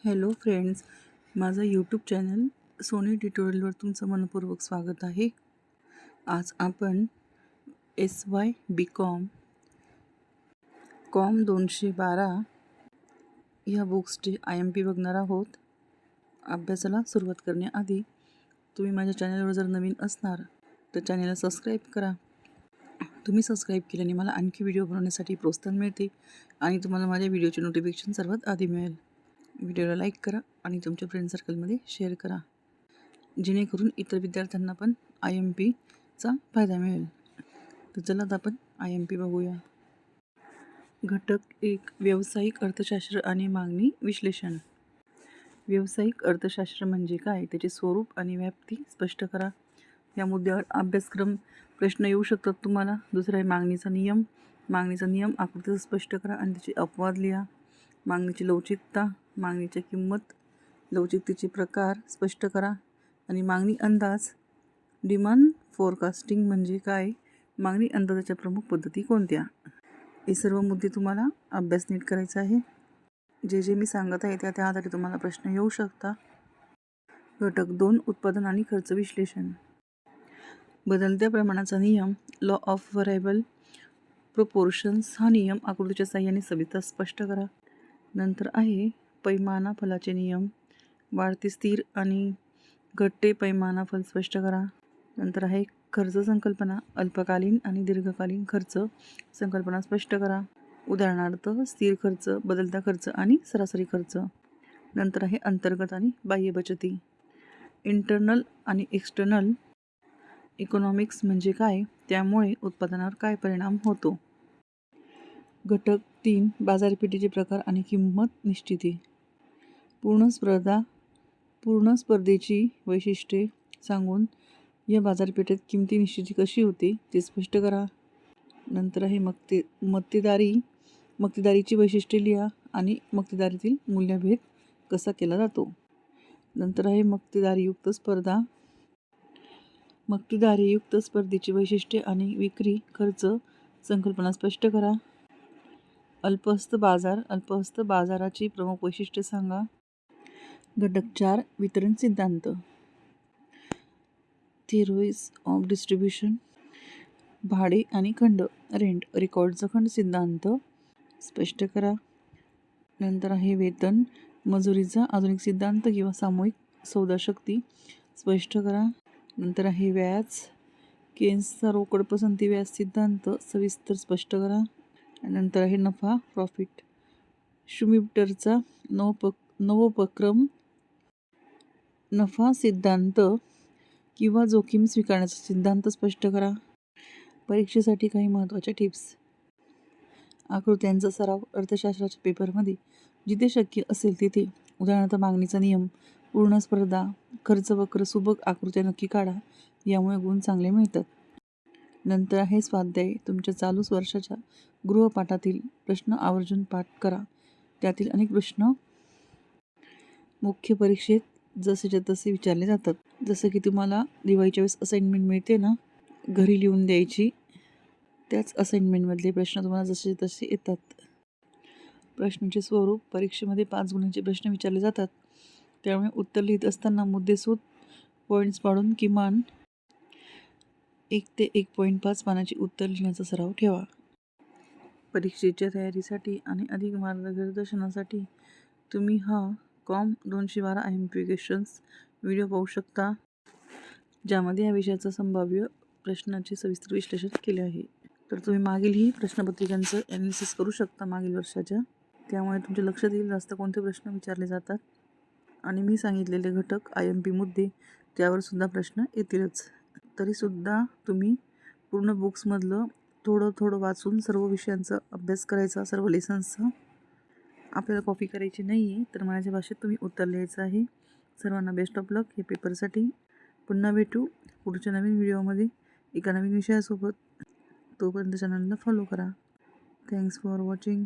Hello friends, माझं YouTube channel Sony ट्युटोरियलवर तुमचं मनपूर्वक स्वागत आहे. आज आपण SY कॉम 212 ह्या बुक्सचे IMP बघणार आहोत. अभ्यासाला सुरुवात करण्याआधी तुम्ही माझ्या चॅनलवर जर नवीन असणार तर चॅनलला सबस्क्राईब करा. तुम्ही सबस्क्राईब केल्याने मला आणखी व्हिडिओ बनवण्यासाठी प्रोत्साहन मिळते आणि तुम्हाला माझ्या व्हिडिओचे नोटिफिकेशन सर्वात आधी मिळेल. व्हिडिओला लाईक करा आणि तुमच्या फ्रेंड सर्कलमध्ये शेअर करा, जेणेकरून इतर विद्यार्थ्यांना पण IMPचा फायदा मिळेल. तर चला आता आपण IMP बघूया. घटक 1, व्यावसायिक अर्थशास्त्र आणि मागणी विश्लेषण. व्यावसायिक अर्थशास्त्र म्हणजे काय, त्याचे स्वरूप आणि व्याप्ती स्पष्ट करा. या मुद्द्यावर अभ्यासक्रम प्रश्न येऊ शकतात तुम्हाला. दुसरा आहे मागणीचा नियम. मागणीचा नियम आकृतीत स्पष्ट करा आणि त्याचे अपवाद लिहा. मागणीची लवचिकता, मागणीची किंमत, लवचिकतेचे प्रकार स्पष्ट करा. आणि मागणी अंदाज, डिमांड फोरकास्टिंग म्हणजे काय, मागणी अंदाजाच्या प्रमुख पद्धती कोणत्या. हे सर्व मुद्दे तुम्हाला अभ्यास नीट करायचा आहे. जे मी सांगत आहे त्या आधारे तुम्हाला प्रश्न येऊ शकता. घटक 2, उत्पादन आणि खर्च विश्लेषण. बदलत्या प्रमाणाचा नियम, लॉ ऑफ व्हरायबल प्रोपोर्शन्स. हा नियम आकृतीच्या साहाय्याने सविस्तर स्पष्ट करा. नंतर आहे पैमानाफलाचे नियम, वाढते स्थिर आणि घटते पैमानाफल स्पष्ट करा. नंतर आहे खर्च संकल्पना, अल्पकालीन आणि दीर्घकालीन खर्च संकल्पना स्पष्ट करा. उदाहरणार्थ स्थिर खर्च, बदलता खर्च आणि सरासरी खर्च. नंतर आहे अंतर्गत आणि बाह्य बचती. इंटरनल आणि एक्सटर्नल इकॉनॉमिक्स म्हणजे काय, त्यामुळे उत्पादनावर काय परिणाम होतो. घटक 3, बाजारपेठेचे प्रकार आणि किंमत निश्चिती. पूर्ण स्पर्धेची वैशिष्ट्ये सांगून या बाजारपेठेत किमती निश्चिती कशी होते ते स्पष्ट करा. नंतर आहे मक्तेदारीची वैशिष्ट्ये लिहा आणि मक्तेदारीतील मूल्यभेद कसा केला जातो. नंतर आहे मक्तेदारीयुक्त स्पर्धेची वैशिष्ट्ये आणि विक्री खर्च संकल्पना स्पष्ट करा. अल्पहस्त बाजाराची प्रमुख वैशिष्ट्ये सांगा. घटक 4, वितरण सिद्धांत. Theories of distribution. भाडे आणि खंड, रेंट रेकॉर्डचा खंड सिद्धांत स्पष्ट करा. नंतर आहे वेतन मजुरीचा आधुनिक सिद्धांत किंवा सामूहिक सौदाशक्ती स्पष्ट करा. नंतर आहे व्याज, केन्सचा रोकड पसंती व्याज सिद्धांत सविस्तर स्पष्ट करा. नंतर आहे नफा, प्रॉफिट, शुमिटरचा नवोपक्रम नफा सिद्धांत किंवा जोखीम स्वीकारण्याचा सिद्धांत स्पष्ट करा. परीक्षेसाठी काही महत्त्वाच्या टिप्स. आकृत्यांचा सराव अर्थशास्त्राच्या पेपरमध्ये जिथे शक्य असेल तिथे, उदाहरणार्थ मागणीचा नियम, पूर्ण स्पर्धा, खर्च वक्र, सुबक आकृत्या नक्की काढा. यामुळे गुण चांगले मिळतात. नंतर आहे स्वाध्याय. तुमच्या चालू वर्षाच्या गृहपाठातील प्रश्न आवर्जून पाठ करा. त्यातील अनेक प्रश्न मुख्य परीक्षेत जसेच्या तसे विचारले जातात. जसं की तुम्हाला दिवाळीच्या वेळेस असाइनमेंट मिळते ना, घरी लिहून द्यायची, त्याच असाइनमेंटमधले प्रश्न तुम्हाला जसे तसे येतात. प्रश्नाचे स्वरूप, परीक्षेमध्ये 5 गुणांचे प्रश्न विचारले जातात. त्यामुळे उत्तर लिहित असताना मुद्देसूद पॉईंट्स पाडून किमान 1 ते 1.5 पानाची उत्तर लिहिण्याचा सराव ठेवा. परीक्षेच्या तयारीसाठी आणि अधिक मार्गदर्शनासाठी तुम्ही हा कॉम 212 IMP क्वेश्चन्स व्हिडिओ पाहू शकता, ज्यामध्ये या विषयाचा संभाव्य प्रश्नाचे सविस्तर विश्लेषण केले आहे. तर तुम्ही मागीलही प्रश्नपत्रिकांचं ॲनालिसिस करू शकता मागील वर्षाच्या. त्यामुळे तुमच्या लक्षात येईल जास्त कोणते प्रश्न विचारले जातात. आणि मी सांगितलेले घटक IMP मुद्दे त्यावर सुद्धा प्रश्न येतीलच. तरीसुद्धा तुम्ही पूर्ण बुक्समधलं थोडं वाचून सर्व विषयांचा अभ्यास करायचा, सर्व लेसन्सचा. आपल्याला कॉपी करायची नाही आहे, तर माझ्या भाषेत तुम्ही उत्तर लिहायचं आहे. सर्वांना बेस्ट ऑफ लक हे पेपरसाठी. पुन्हा भेटू पुढच्या नवीन व्हिडिओमध्ये एका नवीन विषयासोबत. तोपर्यंत चॅनलला फॉलो करा. Thanks for watching.